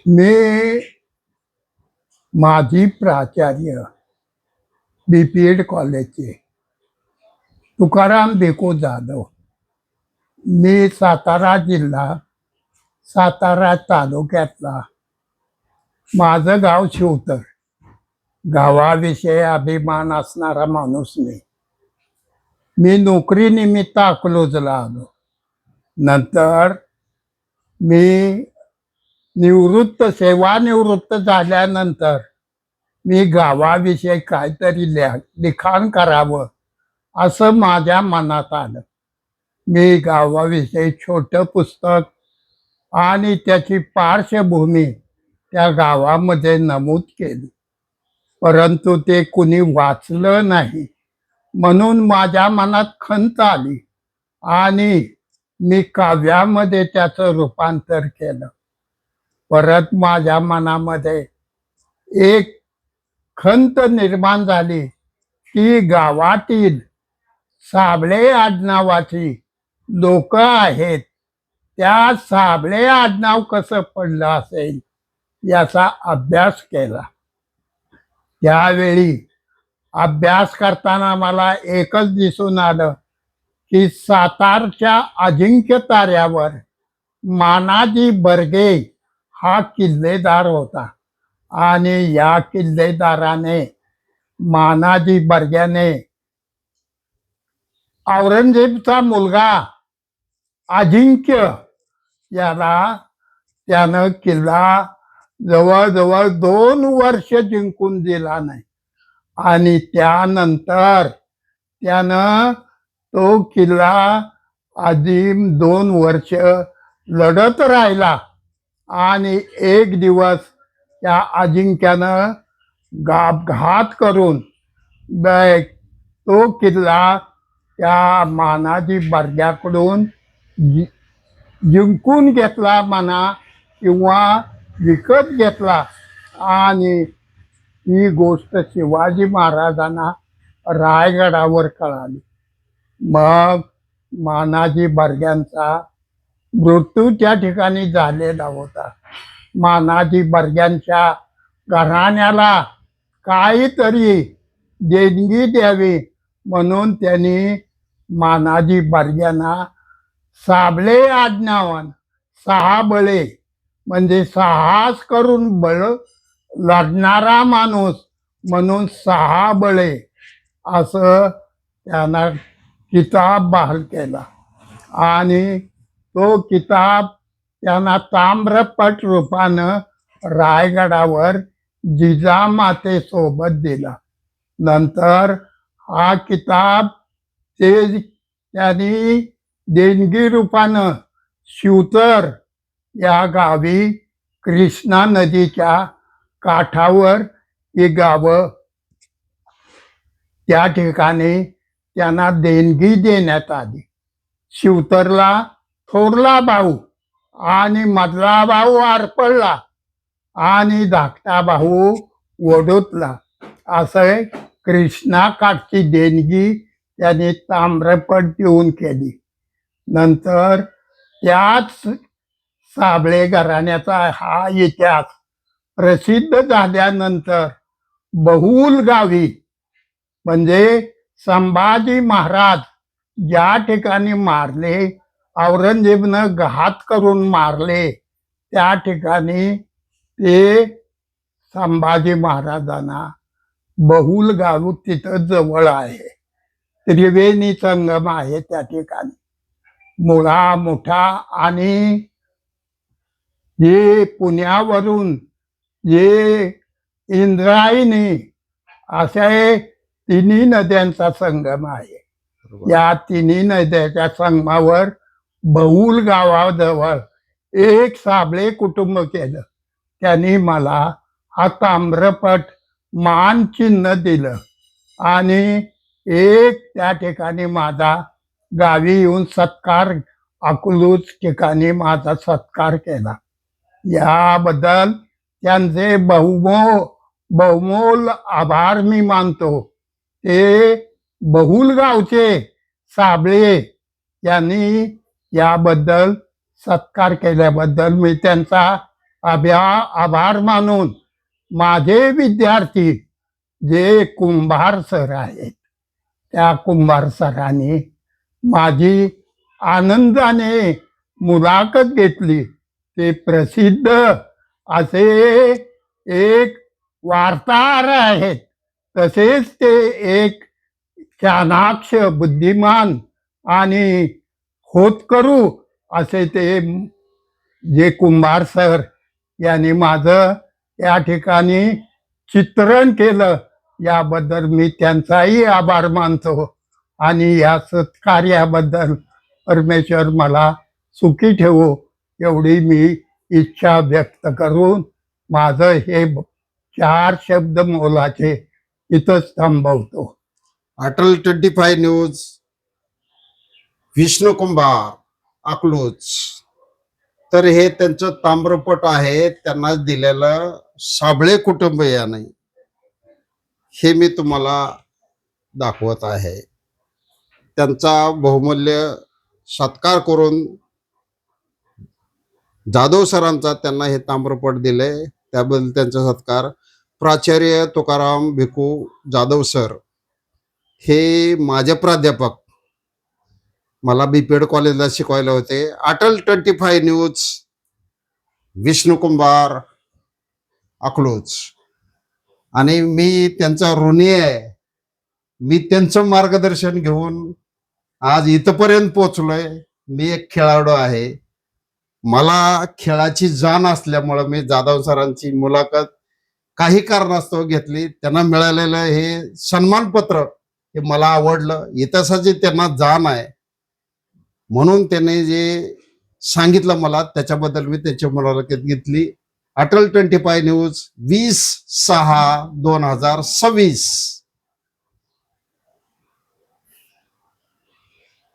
मी माजी प्राचार्य बीपीएड कॉलेजचे तुकाराम भिकू जाधव. मी सातारा जिल्हा सातारा तालुक्यातला, माझं गाव शिवतर. गावाविषयी अभिमान असणारा माणूस मी नोकरीनिमित्त अकलूजला आलो. नंतर मी सेवानिवृत्त झाल्यानंतर मी गावाविषयी काहीतरी लिखाण करावं असं माझ्या मनात आलं. मी गावाविषयी छोटं पुस्तक आणि त्याची पार्श्वभूमी त्या गावामध्ये नमूद केली, परंतु ते कुणी वाचलं नाही. म्हणून माझ्या मनात खंत आली आणि मी काव्यामध्ये त्याचं रूपांतर केलं. परत माझ्या मनामध्ये एक खंत निर्माण झाली की गावातील साबळे आडनावाची लोक आहेत, त्या साबळे आडनाव कसं पडलं असेल याचा अभ्यास केला. त्यावेळी अभ्यास करताना मला एकच दिसून आलं की सातारच्या अजिंक्य ताऱ्यावर मानाजी बर्गे हा किल्लेदार होता आणि या किल्लेदाराने मानाजी बर्ग्याने औरंगजेबचा मुलगा अजिंक्य याला त्यानं किल्ला जवळजवळ 2 वर्ष जिंकून दिला नाही आणि त्यानंतर त्यानं तो किल्ला अजीम 2 वर्ष लढत राहिला आणि एक दिवस त्या अजिंक्यानं घात करून तो किल्ला त्या मानाजी बर्ग्याकडून जिंकून घेतला म्हणा किंवा विकत घेतला. आणि ही गोष्ट शिवाजी महाराजांना रायगडावर कळाली. मग मानाजी बर्ग्यांचा मृत्यू त्या ठिकाणी झालेला होता. मानाजी बर्ग्यांच्या घराण्याला काहीतरी देणगी द्यावी म्हणून त्यांनी मानाजी बर्ग्यांना साबळे आडनावान सहाबळे म्हणजे साहस करून बळ लढणारा माणूस म्हणून सहाबळे असं त्यांना किताब बहाल केला आणि तो किताब त्यांना ताम्रपट रूपानं रायगडावर जिजामातेसोबत दिला. नंतर हा किताब त्यांनी देणगी रूपानं शिवतर या गावी कृष्णा नदीच्या काठावर ही गावं, त्या ठिकाणी त्यांना देणगी देण्यात आली. शिवतरला थोरला भाऊ आणि मधला भाऊ आरपळला आणि धाकटा भाऊ वडोतला असं कृष्णा काठची देणगी त्याने ताम्रपट देऊन केली. नंतर त्याच साबळे घराण्याचा हा इतिहास प्रसिद्ध झाल्यानंतर बहुल गावी म्हणजे संभाजी महाराज ज्या ठिकाणी मारले, औरंगजेबनं घात करून मारले, त्या ठिकाणी ते संभाजी महाराजांना बहुल गाव तिथं जवळ आहे. त्रिवेणी संगम आहे त्या ठिकाणी. मुळा मोठा आणि जे पुण्यावरून जे इंद्रायणी असे तिन्ही नद्यांचा संगम आहे. या तिन्ही नद्याच्या संगमावर बहुल गावाजवळ एक साबळे कुटुंब केलं. त्यांनी मला हा ताम्रपट मान चिन्ह दिलं आणि त्या ठिकाणी माझा गावी येऊन सत्कार, अकलूज ठिकाणी माझा सत्कार केला. याबद्दल त्यांचे बहुमोल आभार मी मानतो. ते बहुल गावचे साबळे यांनी याबद्दल सत्कार केल्याबद्दल मी त्यांचा आभार मानून माझे विद्यार्थी जे कुंभार सर आहेत त्या कुंभार सरांनी माझी आनंदाने मुलाखत घेतली. ते प्रसिद्ध असे एक वार्ताहर आहेत. तसेच ते एक चाणाक्ष बुद्धिमान आणि होतकरू असे ते जे कुंभार सर यांनी माझं या ठिकाणी चित्रण केलं याबद्दल मी त्यांचाही आभार मानतो. आणि या सत्कार्याबद्दल परमेश्वर मला सुखी ठेवो एवढी मी इच्छा व्यक्त करून माझं हे 4 शब्द मोलाचे इथंच थांबवतो. अटल 25 न्यूज, विष्णू कुंभार, अकलूज. तर हे त्यांचं ताम्रपट आहे, त्यांना दिलेलं साबळे कुटुंबियाने. हे मी तुम्हाला दाखवत आहे. त्यांचा बहुमूल्य सत्कार करून जाधव सरांचा त्यांना हे ताम्रपट दिले, त्याबद्दल त्यांचा सत्कार. प्राचार्य तुकाराम भिकू जाधव सर हे माझे प्राध्यापक, मला बीपीएड कॉलेजला शिकवायला होते. अटल 25 न्यूज, विष्णू कुंभार, अकलूज. आणि मी त्यांचा ऋणी आहे. मी त्यांचं मार्गदर्शन घेऊन आज इथपर्यंत पोहोचलोय. मी एक खेळाडू आहे. मला खेळाची जाण असल्यामुळं मी जाधव सरांची मुलाखत काही कारणास्तव घेतली. त्यांना मिळालेलं हे सन्मानपत्र हे मला आवडलं. इतिहासाची त्यांना जाण आहे म्हणून त्यांनी जे सांगितलं मला त्याच्याबद्दल मी त्याची मुलाखत घेतली. अटल 25 न्यूज 20/6/2026.